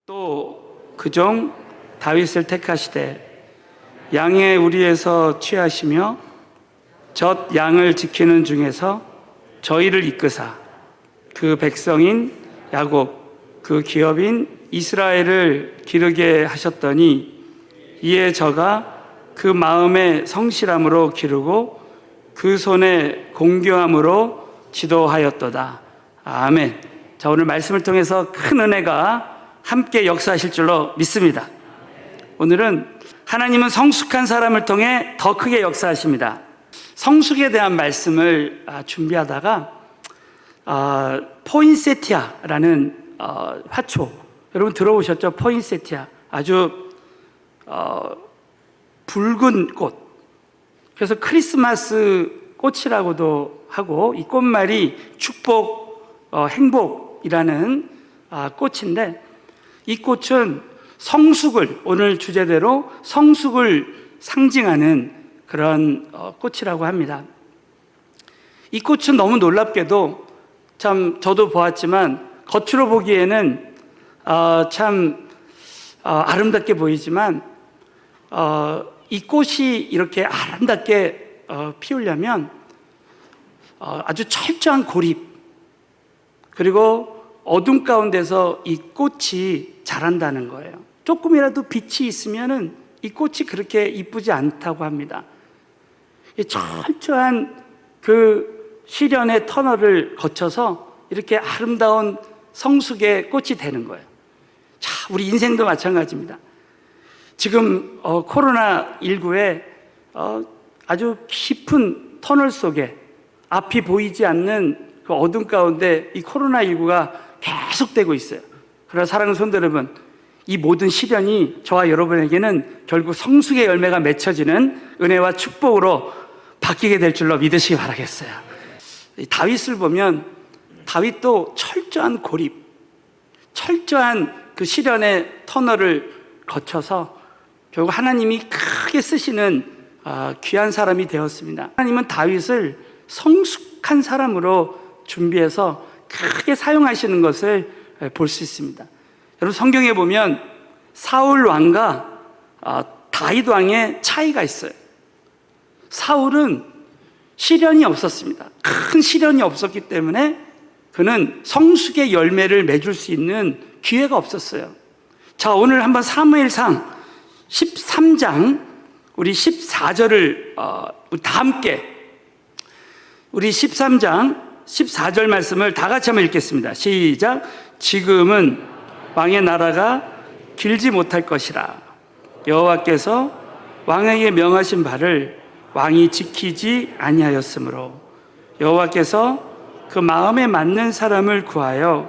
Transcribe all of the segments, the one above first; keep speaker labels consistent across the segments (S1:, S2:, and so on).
S1: 또 그 종 다윗을 택하시되 양의 우리에서 취하시며 젖 양을 지키는 중에서 저희를 이끄사 그 백성인 야곱 그 기업인 이스라엘을 기르게 하셨더니 이에 저가 그 마음의 성실함으로 기르고 그 손의 공교함으로 지도하였도다. 아멘. 자, 오늘 말씀을 통해서 큰 은혜가 함께 역사하실 줄로 믿습니다. 오늘은 하나님은 성숙한 사람을 통해 더 크게 역사하십니다. 성숙에 대한 말씀을 준비하다가 포인세티아라는 화초, 여러분 들어보셨죠? 포인세티아, 아주 붉은 꽃, 그래서 크리스마스 꽃이라고도 하고, 이 꽃말이 축복, 행복이라는 꽃인데, 이 꽃은 성숙을, 오늘 주제대로 성숙을 상징하는 그런 꽃이라고 합니다. 이 꽃은 너무 놀랍게도 참 저도 보았지만 겉으로 보기에는 참 아름답게 보이지만 이 꽃이 이렇게 아름답게 피우려면 아주 철저한 고립, 그리고 어둠 가운데서 이 꽃이 자란다는 거예요. 조금이라도 빛이 있으면은 이 꽃이 그렇게 이쁘지 않다고 합니다. 철저한 그 시련의 터널을 거쳐서 이렇게 아름다운 성숙의 꽃이 되는 거예요. 자, 우리 인생도 마찬가지입니다. 지금 코로나19에 아주 깊은 터널 속에 앞이 보이지 않는 그 어둠 가운데 이 코로나19가 계속되고 있어요. 그러나 사랑하는 성도 여러분, 이 모든 시련이 저와 여러분에게는 결국 성숙의 열매가 맺혀지는 은혜와 축복으로 바뀌게 될 줄로 믿으시기 바라겠어요. 다윗을 보면 다윗도 철저한 고립, 철저한 그 시련의 터널을 거쳐서 결국 하나님이 크게 쓰시는 귀한 사람이 되었습니다. 하나님은 다윗을 성숙한 사람으로 준비해서 크게 사용하시는 것을 볼 수 있습니다. 여러분, 성경에 보면 사울 왕과 다윗 왕의 차이가 있어요. 사울은 시련이 없었습니다. 큰 시련이 없었기 때문에 그는 성숙의 열매를 맺을 수 있는 기회가 없었어요. 자, 오늘 한번 사무엘상 13장 우리 14절을 우리 다 함께, 우리 13장 14절 말씀을 다 같이 한번 읽겠습니다. 시작. 지금은 왕의 나라가 길지 못할 것이라. 여호와께서 왕에게 명하신 바를 왕이 지키지 아니하였으므로 여호와께서 그 마음에 맞는 사람을 구하여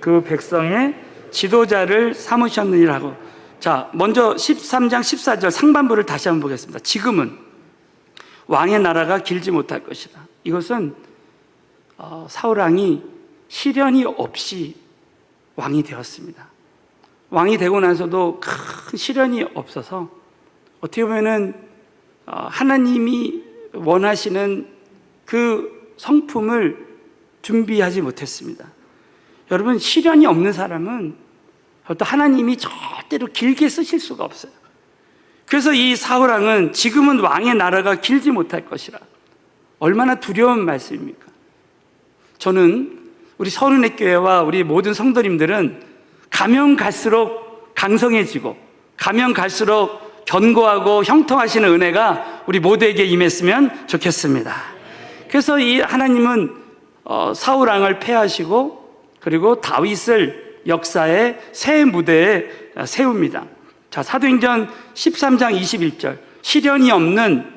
S1: 그 백성의 지도자를 삼으셨느니라고. 자, 먼저 13장 14절 상반부를 다시 한번 보겠습니다. 지금은 왕의 나라가 길지 못할 것이다. 이것은 사울왕이 시련이 없이 왕이 되었습니다. 왕이 되고 나서도 큰 시련이 없어서 어떻게 보면은 하나님이 원하시는 그 성품을 준비하지 못했습니다. 여러분, 시련이 없는 사람은 또 하나님이 절대로 길게 쓰실 수가 없어요. 그래서 이 사울왕은 지금은 왕의 나라가 길지 못할 것이라. 얼마나 두려운 말씀입니까? 저는 우리 서른의 교회와 우리 모든 성도님들은 가면 갈수록 강성해지고 가면 갈수록 견고하고 형통하시는 은혜가 우리 모두에게 임했으면 좋겠습니다. 그래서 이 하나님은 사울왕을 패하시고 그리고 다윗을 역사의 새 무대에 세웁니다. 자, 사도행전 13장 21절, 시련이 없는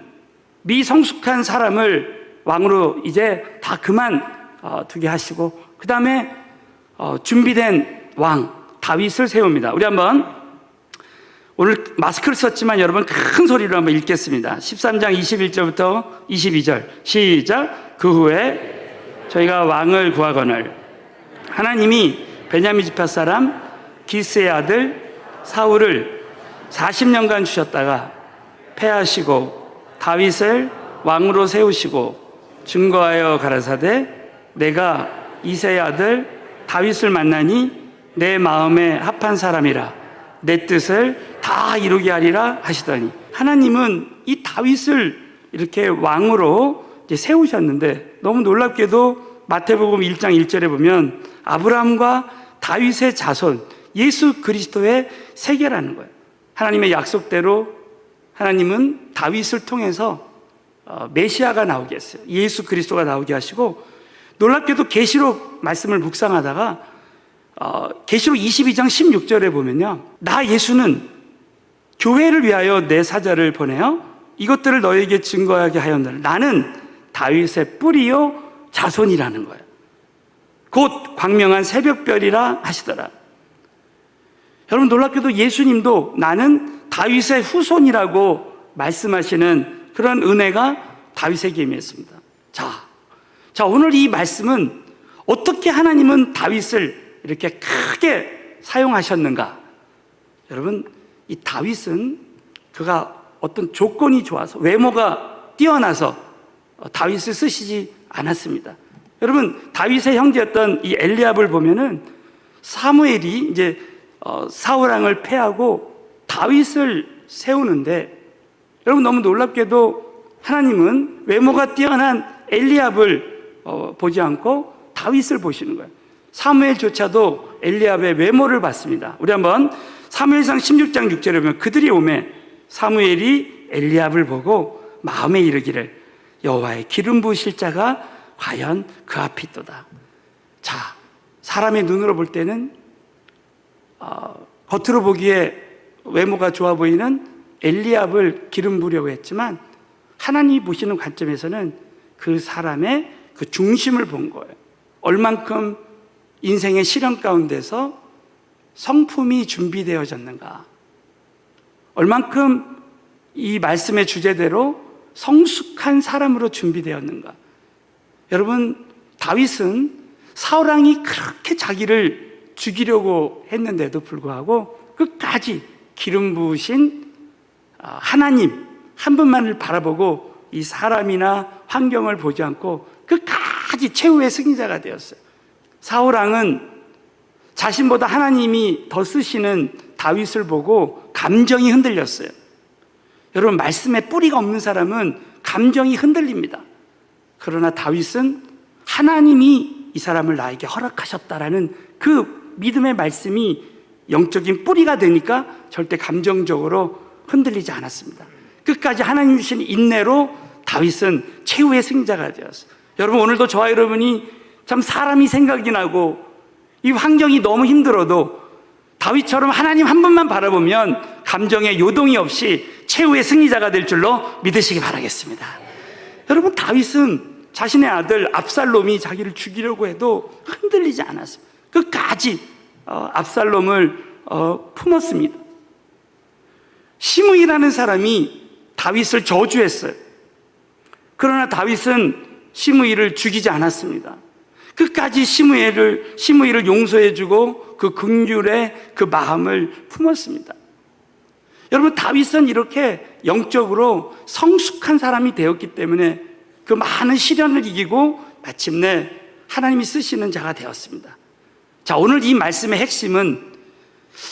S1: 미성숙한 사람을 왕으로 이제 다 그만 두게 하시고, 그 다음에 준비된 왕 다윗을 세웁니다. 우리 한번, 오늘 마스크를 썼지만 여러분 큰 소리로 한번 읽겠습니다. 13장 21절부터 22절 시작. 그 후에 저희가 왕을 구하거늘 하나님이 베냐민 지파 사람 기스의 아들 사울을 40년간 주셨다가 패하시고 다윗을 왕으로 세우시고 증거하여 가라사대 내가 이새의 아들 다윗을 만나니 내 마음에 합한 사람이라 내 뜻을 다 이루게 하리라 하시더니, 하나님은 이 다윗을 이렇게 왕으로 이제 세우셨는데, 너무 놀랍게도 마태복음 1장 1절에 보면 아브라함과 다윗의 자손 예수 그리스도의 세계라는 거예요. 하나님의 약속대로 하나님은 다윗을 통해서 메시아가 나오게 했어요. 예수 그리스도가 나오게 하시고, 놀랍게도 계시록 말씀을 묵상하다가 계시록 22장 16절에 보면요, 나 예수는 교회를 위하여 내 사자를 보내어 이것들을 너에게 증거하게 하였노라. 나는 다윗의 뿌리요 자손이라는 거예요. 곧 광명한 새벽별이라 하시더라. 여러분, 놀랍게도 예수님도 나는 다윗의 후손이라고 말씀하시는 그런 은혜가 다윗에게 임했습니다. 자, 오늘 이 말씀은 어떻게 하나님은 다윗을 이렇게 크게 사용하셨는가? 여러분, 이 다윗은 그가 어떤 조건이 좋아서, 외모가 뛰어나서 다윗을 쓰시지 않았습니다. 여러분, 다윗의 형제였던 이 엘리압을 보면은 사무엘이 이제 사울 왕을 패하고 다윗을 세우는데, 여러분, 너무 놀랍게도 하나님은 외모가 뛰어난 엘리압을 보지 않고 다윗을 보시는 거예요. 사무엘조차도 엘리압의 외모를 봤습니다. 우리 한번 사무엘상 16장 6절에 보면, 그들이 오매 사무엘이 엘리압을 보고 마음에 이르기를 여호와의 기름 부으실 자가 과연 그 앞에 있도다. 자, 사람의 눈으로 볼 때는 겉으로 보기에 외모가 좋아 보이는 엘리압을 기름 부으려고 했지만, 하나님이 보시는 관점에서는 그 사람의 그 중심을 본 거예요. 얼만큼 인생의 시련 가운데서 성품이 준비되어졌는가, 얼만큼 이 말씀의 주제대로 성숙한 사람으로 준비되었는가. 여러분, 다윗은 사울 왕이 그렇게 자기를 죽이려고 했는데도 불구하고 끝까지 기름 부으신 하나님 한 분만을 바라보고 이 사람이나 환경을 보지 않고 끝까지 최후의 승리자가 되었어요. 사울 왕은 자신보다 하나님이 더 쓰시는 다윗을 보고 감정이 흔들렸어요. 여러분, 말씀에 뿌리가 없는 사람은 감정이 흔들립니다. 그러나 다윗은 하나님이 이 사람을 나에게 허락하셨다라는 그 믿음의 말씀이 영적인 뿌리가 되니까 절대 감정적으로 흔들리지 않았습니다. 끝까지 하나님 주신 인내로 다윗은 최후의 승자가 되었어요. 여러분, 오늘도 저와 여러분이 참 사람이 생각이 나고 이 환경이 너무 힘들어도 다윗처럼 하나님 한 분만 바라보면 감정에 요동이 없이 최후의 승리자가 될 줄로 믿으시기 바라겠습니다. 여러분, 다윗은 자신의 아들 압살롬이 자기를 죽이려고 해도 흔들리지 않았어요. 끝까지 압살롬을 품었습니다. 시므이라는 사람이 다윗을 저주했어요. 그러나 다윗은 시므이를 죽이지 않았습니다. 끝까지 시므이를 용서해주고 그 긍휼의 그 마음을 품었습니다. 여러분, 다윗은 이렇게 영적으로 성숙한 사람이 되었기 때문에 그 많은 시련을 이기고 마침내 하나님이 쓰시는 자가 되었습니다. 자, 오늘 이 말씀의 핵심은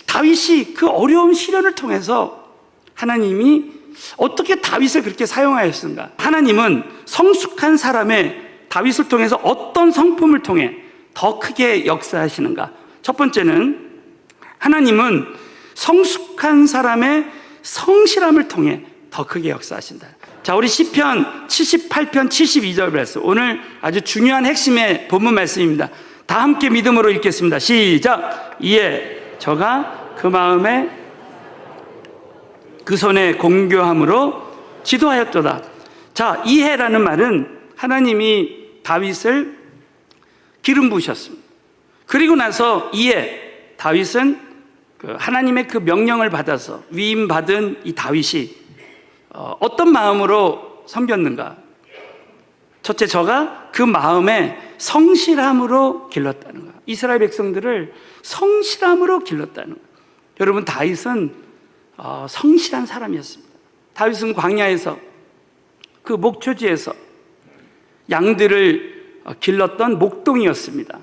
S1: 다윗이 그 어려운 시련을 통해서 하나님이 어떻게 다윗을 그렇게 사용하였는가? 하나님은 성숙한 사람의 다윗을 통해서 어떤 성품을 통해 더 크게 역사하시는가? 첫 번째는 하나님은 성숙한 사람의 성실함을 통해 더 크게 역사하신다. 자, 우리 시편 78편 72절 말씀, 오늘 아주 중요한 핵심의 본문 말씀입니다. 다 함께 믿음으로 읽겠습니다. 시작. 이에 저가 그 마음에 그 손에 공교함으로 지도하였도다. 자, 이해라는 말은 하나님이 다윗을 기름 부으셨습니다. 그리고 나서 이에 다윗은 하나님의 그 명령을 받아서 위임받은 이 다윗이 어떤 마음으로 섬겼는가? 첫째, 저가 그 마음에 성실함으로 길렀다는 거예요. 이스라엘 백성들을 성실함으로 길렀다는 거예요. 여러분, 다윗은 성실한 사람이었습니다. 다윗은 광야에서 그 목초지에서 양들을 길렀던 목동이었습니다.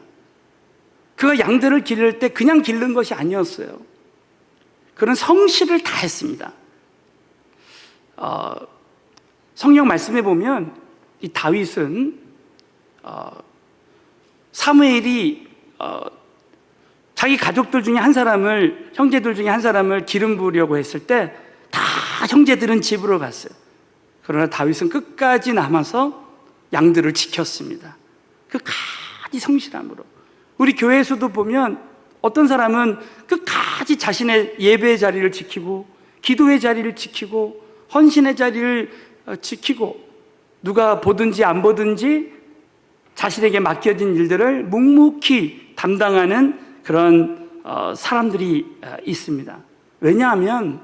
S1: 그가 양들을 기를 때 그냥 기른 것이 아니었어요. 그런 성실을 다했습니다. 성경 말씀에 보면 이 다윗은 사무엘이 자기 가족들 중에 한 사람을, 형제들 중에 한 사람을 기름 부으려고 했을 때 다 형제들은 집으로 갔어요. 그러나 다윗은 끝까지 남아서 양들을 지켰습니다. 끝까지 성실함으로. 우리 교회에서도 보면 어떤 사람은 끝까지 자신의 예배의 자리를 지키고 기도의 자리를 지키고 헌신의 자리를 지키고 누가 보든지 안 보든지 자신에게 맡겨진 일들을 묵묵히 담당하는 그런 사람들이 있습니다. 왜냐하면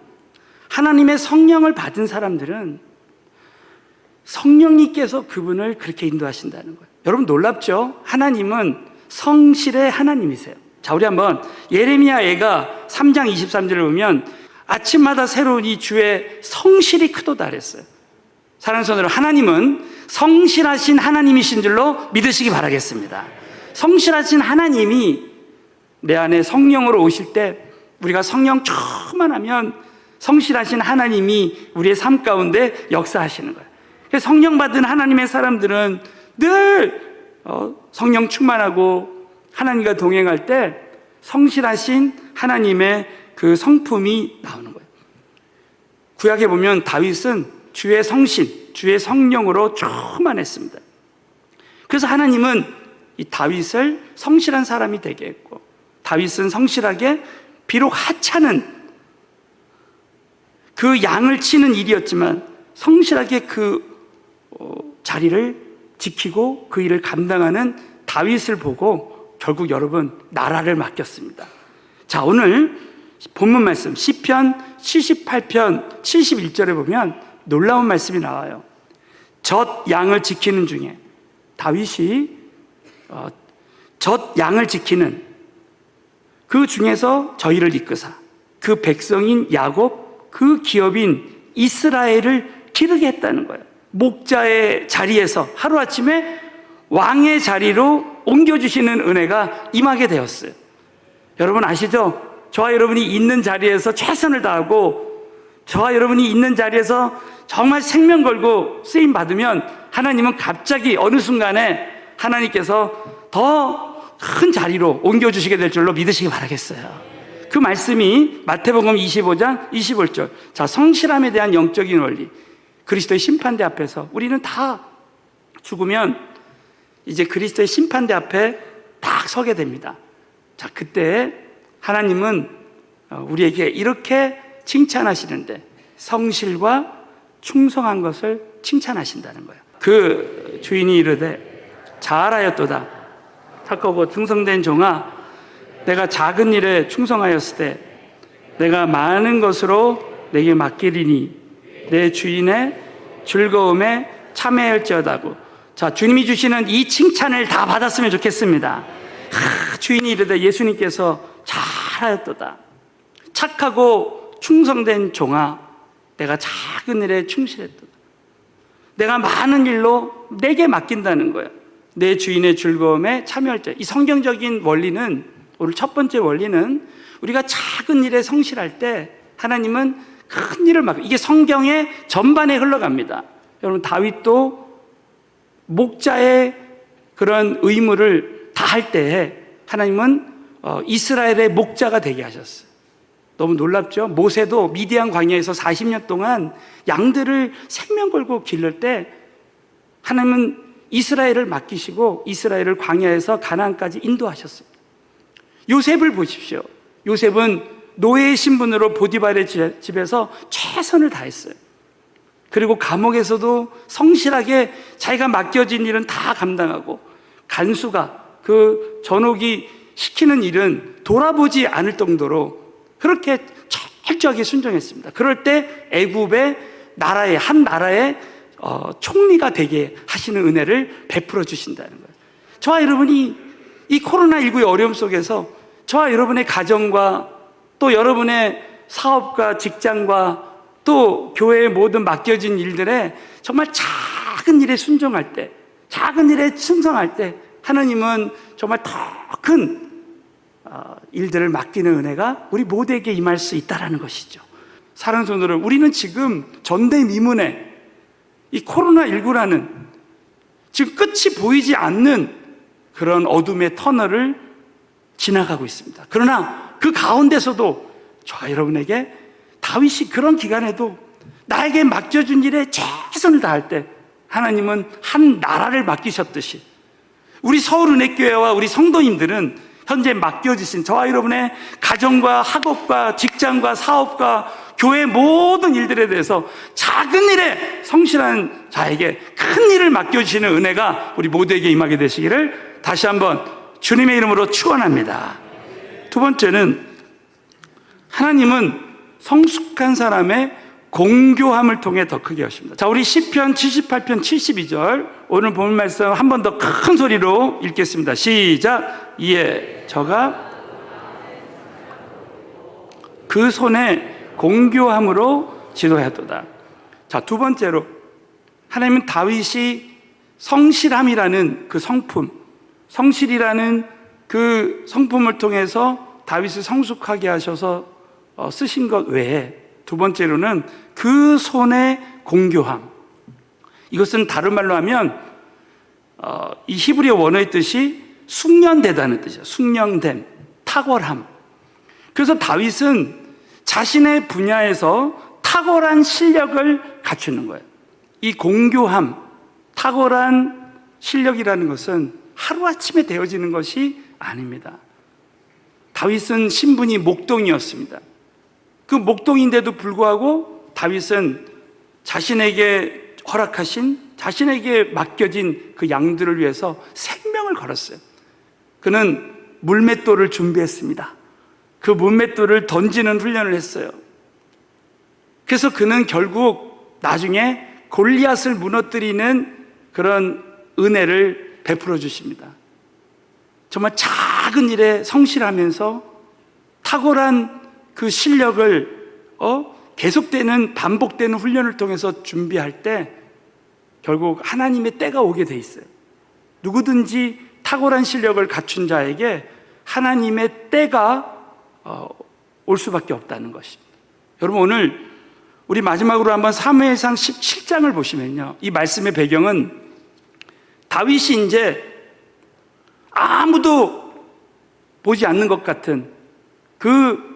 S1: 하나님의 성령을 받은 사람들은 성령님께서 그분을 그렇게 인도하신다는 거예요. 여러분 놀랍죠? 하나님은 성실의 하나님이세요. 자, 우리 한번 예레미야애가 3장 23절을 보면 아침마다 새로운 이 주의 성실이 크도다 그랬어요. 사랑하는 성도들, 하나님은 성실하신 하나님이신 줄로 믿으시기 바라겠습니다. 성실하신 하나님이 내 안에 성령으로 오실 때 우리가 성령 충만하면 성실하신 하나님이 우리의 삶 가운데 역사하시는 거예요. 그래서 성령 받은 하나님의 사람들은 늘 성령 충만하고 하나님과 동행할 때 성실하신 하나님의 그 성품이 나오는 거예요. 구약에 보면 다윗은 주의 성신, 주의 성령으로 충만했습니다. 그래서 하나님은 이 다윗을 성실한 사람이 되게 했고, 다윗은 성실하게 비록 하찮은 그 양을 치는 일이었지만 성실하게 그 자리를 지키고 그 일을 감당하는 다윗을 보고 결국 여러분 나라를 맡겼습니다. 자, 오늘 본문 말씀 시편 78편 71절에 보면 놀라운 말씀이 나와요. 젖 양을 지키는 중에 다윗이 젖 양을 지키는 그 중에서 저희를 이끄사 그 백성인 야곱 그 기업인 이스라엘을 기르게 했다는 거예요. 목자의 자리에서 하루아침에 왕의 자리로 옮겨주시는 은혜가 임하게 되었어요. 여러분 아시죠? 저와 여러분이 있는 자리에서 최선을 다하고 저와 여러분이 있는 자리에서 정말 생명 걸고 쓰임 받으면 하나님은 갑자기 어느 순간에 하나님께서 더 큰 자리로 옮겨주시게 될 줄로 믿으시기 바라겠어요. 그 말씀이 마태복음 25장 25절. 자, 성실함에 대한 영적인 원리. 그리스도의 심판대 앞에서 우리는 다 죽으면 이제 그리스도의 심판대 앞에 딱 서게 됩니다. 자, 그때 하나님은 우리에게 이렇게 칭찬하시는데 성실과 충성한 것을 칭찬하신다는 거예요. 그 주인이 이르되 잘하였도다. 착하고 충성된 종아, 내가 작은 일에 충성하였을 때 내가 많은 것으로 내게 맡기리니 내 주인의 즐거움에 참여할지어다고. 자, 주님이 주시는 이 칭찬을 다 받았으면 좋겠습니다. 주인이 이르되 예수님께서 잘하였도다. 착하고 충성된 종아, 내가 작은 일에 충실했도다. 내가 많은 일로 내게 맡긴다는 거예요. 내 주인의 즐거움에 참여할지. 이 성경적인 원리는, 오늘 첫 번째 원리는 우리가 작은 일에 성실할 때 하나님은 큰 일을 맡겨. 이게 성경의 전반에 흘러갑니다. 여러분 다윗도 목자의 그런 의무를 다 할 때 하나님은 이스라엘의 목자가 되게 하셨어요. 너무 놀랍죠? 모세도 미디안 광야에서 40년 동안 양들을 생명 걸고 기를 때 하나님은 이스라엘을 맡기시고 이스라엘을 광야에서 가나안까지 인도하셨어요. 요셉을 보십시오. 요셉은 노예의 신분으로 보디발의 집에서 최선을 다했어요. 그리고 감옥에서도 성실하게 자기가 맡겨진 일은 다 감당하고, 간수가 그 전옥이 시키는 일은 돌아보지 않을 정도로 그렇게 철저하게 순종했습니다. 그럴 때 애굽의 나라의 한 나라의 총리가 되게 하시는 은혜를 베풀어 주신다는 거예요. 저와 여러분이 이 코로나19의 어려움 속에서 저와 여러분의 가정과 또 여러분의 사업과 직장과 또 교회의 모든 맡겨진 일들에 정말 작은 일에 순종할 때, 작은 일에 충성할 때 하나님은 정말 더 큰 일들을 맡기는 은혜가 우리 모두에게 임할 수 있다는 것이죠. 사랑하는 성도들, 우리는 지금 전대미문의 이 코로나19라는 지금 끝이 보이지 않는 그런 어둠의 터널을 지나가고 있습니다. 그러나 그 가운데서도 저와 여러분에게 다윗이 그런 기간에도 나에게 맡겨준 일에 최선을 다할 때 하나님은 한 나라를 맡기셨듯이 우리 서울은혜교회와 우리 성도님들은 현재 맡겨주신 저와 여러분의 가정과 학업과 직장과 사업과 교회 모든 일들에 대해서 작은 일에 성실한 자에게 큰 일을 맡겨주시는 은혜가 우리 모두에게 임하게 되시기를 다시 한번 주님의 이름으로 축원합니다. 두 번째는 하나님은 성숙한 사람의 공교함을 통해 더 크게 하십니다. 자, 우리 시편 78편 72절 오늘 본 말씀 한 번 더 큰 소리로 읽겠습니다. 시작. 이에 저가 그 손에 공교함으로 지도하였도다. 자, 두 번째로 하나님은 다윗이 성실함이라는 그 성품, 성실이라는 그 성품을 통해서 다윗을 성숙하게 하셔서 쓰신 것 외에 두 번째로는 그 손의 공교함. 이것은 다른 말로 하면 이 히브리어 원어의 뜻이 숙련되다는 뜻이에요. 숙련됨, 탁월함. 그래서 다윗은 자신의 분야에서 탁월한 실력을 갖추는 거예요. 이 공교함, 탁월한 실력이라는 것은 하루아침에 되어지는 것이 아닙니다. 다윗은 신분이 목동이었습니다. 그 목동인데도 불구하고 다윗은 자신에게 허락하신, 자신에게 맡겨진 그 양들을 위해서 생명을 걸었어요. 그는 물맷돌을 준비했습니다. 그 물맷돌을 던지는 훈련을 했어요. 그래서 그는 결국 나중에 골리앗을 무너뜨리는 그런 은혜를 베풀어 주십니다. 정말 작은 일에 성실하면서 탁월한 그 실력을 계속되는 반복되는 훈련을 통해서 준비할 때 결국 하나님의 때가 오게 돼 있어요. 누구든지 탁월한 실력을 갖춘 자에게 하나님의 때가 올 수밖에 없다는 것입니다. 여러분, 오늘 우리 마지막으로 한번 사무엘상 17장을 보시면요, 이 말씀의 배경은 다윗이 이제 아무도 보지 않는 것 같은 그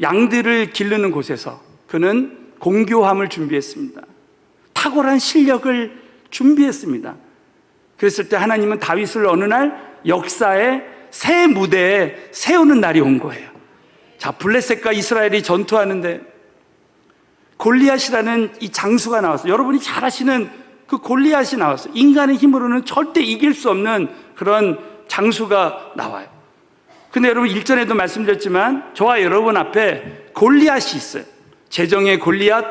S1: 양들을 기르는 곳에서 그는 공교함을 준비했습니다. 탁월한 실력을 준비했습니다. 그랬을 때 하나님은 다윗을 어느 날 역사의 새 무대에 세우는 날이 온 거예요. 자, 블레셋과 이스라엘이 전투하는데 골리앗이라는 이 장수가 나왔어요. 여러분이 잘 아시는 그 골리앗이 나왔어요. 인간의 힘으로는 절대 이길 수 없는 그런 장수가 나와요. 근데 여러분, 일전에도 말씀드렸지만 저와 여러분 앞에 골리앗이 있어요. 재정의 골리앗,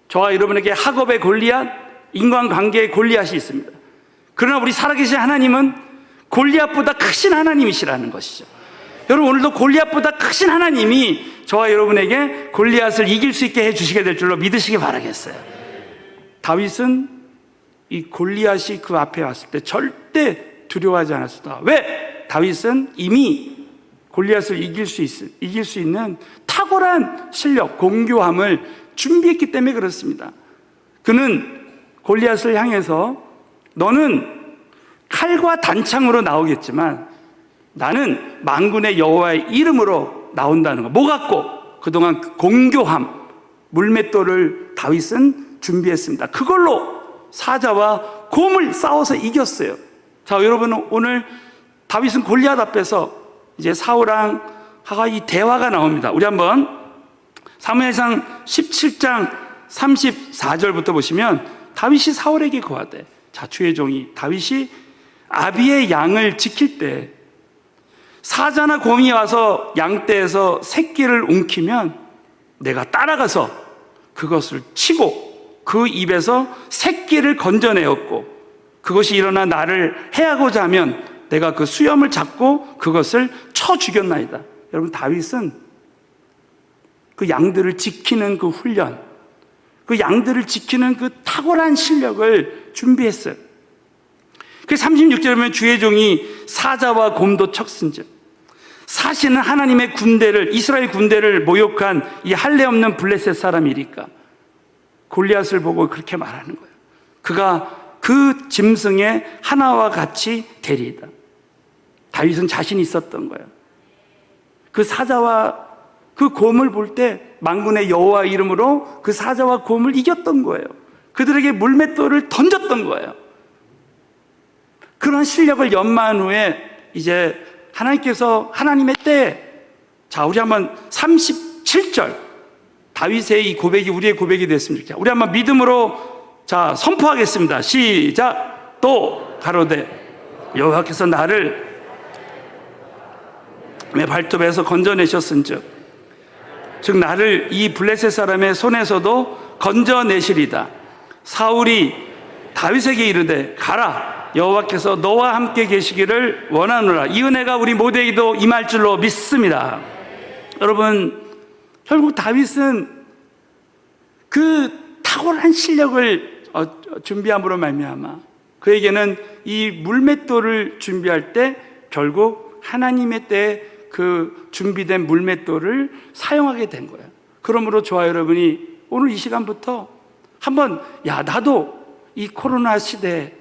S1: 저와 여러분에게 학업의 골리앗, 인간관계의 골리앗이 있습니다. 그러나 우리 살아계신 하나님은 골리앗보다 크신 하나님이시라는 것이죠. 여러분, 오늘도 골리앗보다 크신 하나님이 저와 여러분에게 골리앗을 이길 수 있게 해주시게 될 줄로 믿으시기 바라겠어요. 다윗은 이 골리앗이 그 앞에 왔을 때 절대 두려워하지 않았습니다. 왜? 다윗은 이미 골리앗을 이길 수 있는 탁월한 실력, 공교함을 준비했기 때문에 그렇습니다. 그는 골리앗을 향해서 너는 칼과 단창으로 나오겠지만 나는 만군의 여호와의 이름으로 나온다는 거. 뭐 갖고? 그동안 공교함, 물맷돌을 다윗은 준비했습니다. 그걸로 사자와 곰을 싸워서 이겼어요. 자, 여러분, 오늘 다윗은 골리앗 앞에서 이제 사울왕 하가 이 대화가 나옵니다. 우리 한번 사무엘상 17장 34절부터 보시면 다윗이 사울에게 고하되, 자, 주의 종이 다윗이 아비의 양을 지킬 때 사자나 곰이 와서 양떼에서 새끼를 움키면 내가 따라가서 그것을 치고 그 입에서 새끼를 건져내었고 그것이 일어나 나를 해하고자 하면 내가 그 수염을 잡고 그것을 쳐 죽였나이다. 여러분, 다윗은 그 양들을 지키는 그 훈련, 그 양들을 지키는 그 탁월한 실력을 준비했어요. 그 36절에 보면 주의 종이 사자와 곰도 쳤은즉, 사실은 하나님의 군대를, 이스라엘 군대를 모욕한 이 할례 없는 블레셋 사람이니까 골리앗을 보고 그렇게 말하는 거예요. 그가 그 짐승의 하나와 같이 되리이다. 다윗은 자신이 있었던 거예요. 그 사자와 그 곰을 볼 때 만군의 여호와 이름으로 그 사자와 곰을 이겼던 거예요. 그들에게 물맷돌을 던졌던 거예요. 그런 실력을 연마한 후에 이제 하나님께서 하나님의 때에, 자, 우리 한번 37절 다윗의 이 고백이 우리의 고백이 됐으면 좋겠다. 우리 한번 믿음으로 자 선포하겠습니다. 시작. 또 가로되 여호와께서 나를 내 발톱에서 건져내셨은즉 즉 나를 이 블레셋 사람의 손에서도 건져내시리다. 사울이 다윗에게 이르되 가라, 여호와께서 너와 함께 계시기를 원하노라. 이 은혜가 우리 모두에게도 임할 줄로 믿습니다. 여러분, 결국 다윗은 그 탁월한 실력을 준비함으로 말미암아 그에게는 이 물맷돌을 준비할 때 결국 하나님의 때에 그 준비된 물맷돌을 사용하게 된 거예요. 그러므로 저와 여러분이 오늘 이 시간부터 한번, 야, 나도 이 코로나 시대에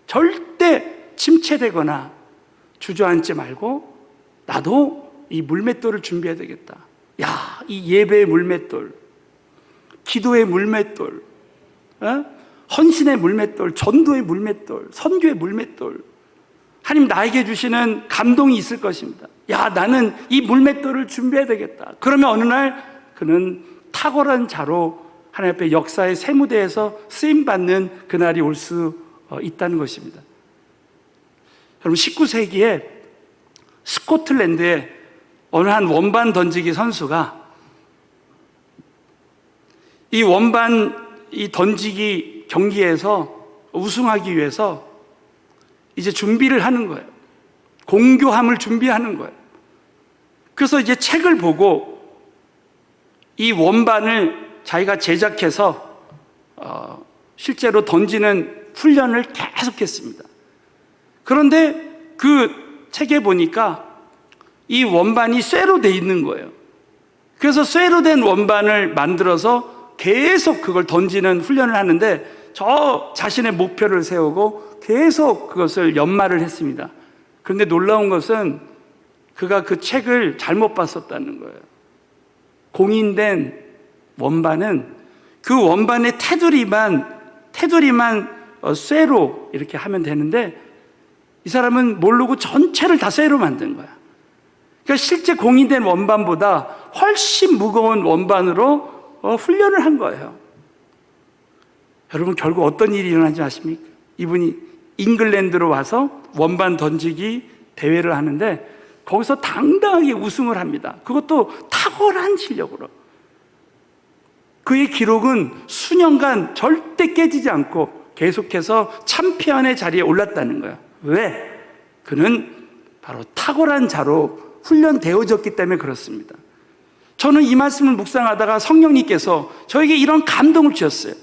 S1: 절대 침체되거나 주저앉지 말고 나도 이 물맷돌을 준비해야 되겠다. 야, 이 예배의 물맷돌, 기도의 물맷돌, 헌신의 물맷돌, 전도의 물맷돌, 선교의 물맷돌, 하나님 나에게 주시는 감동이 있을 것입니다. 야, 나는 이 물맷돌을 준비해야 되겠다. 그러면 어느 날 그는 탁월한 자로 하나님 앞에 역사의 세무대에서 쓰임받는 그날이 올 수 있다는 것입니다. 여러분, 19세기에 스코틀랜드에 어느 한 원반 던지기 선수가 이 원반 이 던지기 경기에서 우승하기 위해서 이제 준비를 하는 거예요. 공교함을 준비하는 거예요. 그래서 이제 책을 보고 이 원반을 자기가 제작해서 실제로 던지는 훈련을 계속했습니다. 그런데 그 책에 보니까 이 원반이 쇠로 돼 있는 거예요. 그래서 쇠로 된 원반을 만들어서 계속 그걸 던지는 훈련을 하는데 저 자신의 목표를 세우고 계속 그것을 연마를 했습니다. 그런데 놀라운 것은 그가 그 책을 잘못 봤었다는 거예요. 공인된 원반은 그 원반의 테두리만 쇠로 이렇게 하면 되는데 이 사람은 모르고 전체를 다 쇠로 만든 거야. 그러니까 실제 공인된 원반보다 훨씬 무거운 원반으로 훈련을 한 거예요. 여러분, 결국 어떤 일이 일어나지 아십니까? 이분이 잉글랜드로 와서 원반 던지기 대회를 하는데 거기서 당당하게 우승을 합니다. 그것도 탁월한 실력으로. 그의 기록은 수년간 절대 깨지지 않고 계속해서 챔피언의 자리에 올랐다는 거예요. 왜? 그는 바로 탁월한 자로 훈련되어졌기 때문에 그렇습니다. 저는 이 말씀을 묵상하다가 성령님께서 저에게 이런 감동을 주셨어요.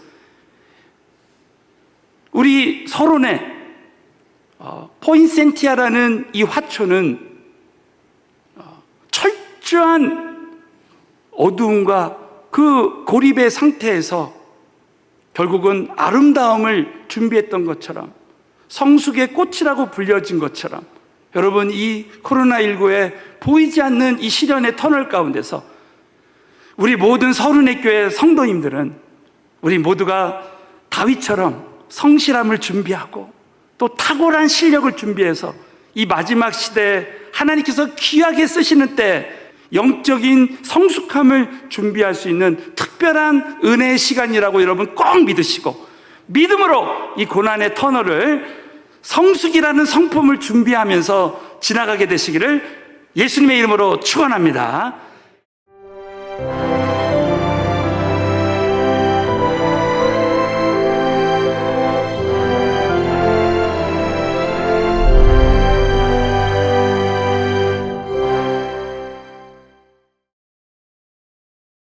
S1: 우리 서론에 포인센티아라는 이 화초는 철저한 어두움과 그 고립의 상태에서 결국은 아름다움을 준비했던 것처럼, 성숙의 꽃이라고 불려진 것처럼, 여러분, 이 코로나19에 보이지 않는 이 시련의 터널 가운데서 우리 모든 서른의 교회 성도님들은 우리 모두가 다윗처럼 성실함을 준비하고 또 탁월한 실력을 준비해서 이 마지막 시대에 하나님께서 귀하게 쓰시는 때 영적인 성숙함을 준비할 수 있는 특별한 은혜의 시간이라고 여러분 꼭 믿으시고, 믿음으로 이 고난의 터널을 성숙이라는 성품을 준비하면서 지나가게 되시기를 예수님의 이름으로 축원합니다.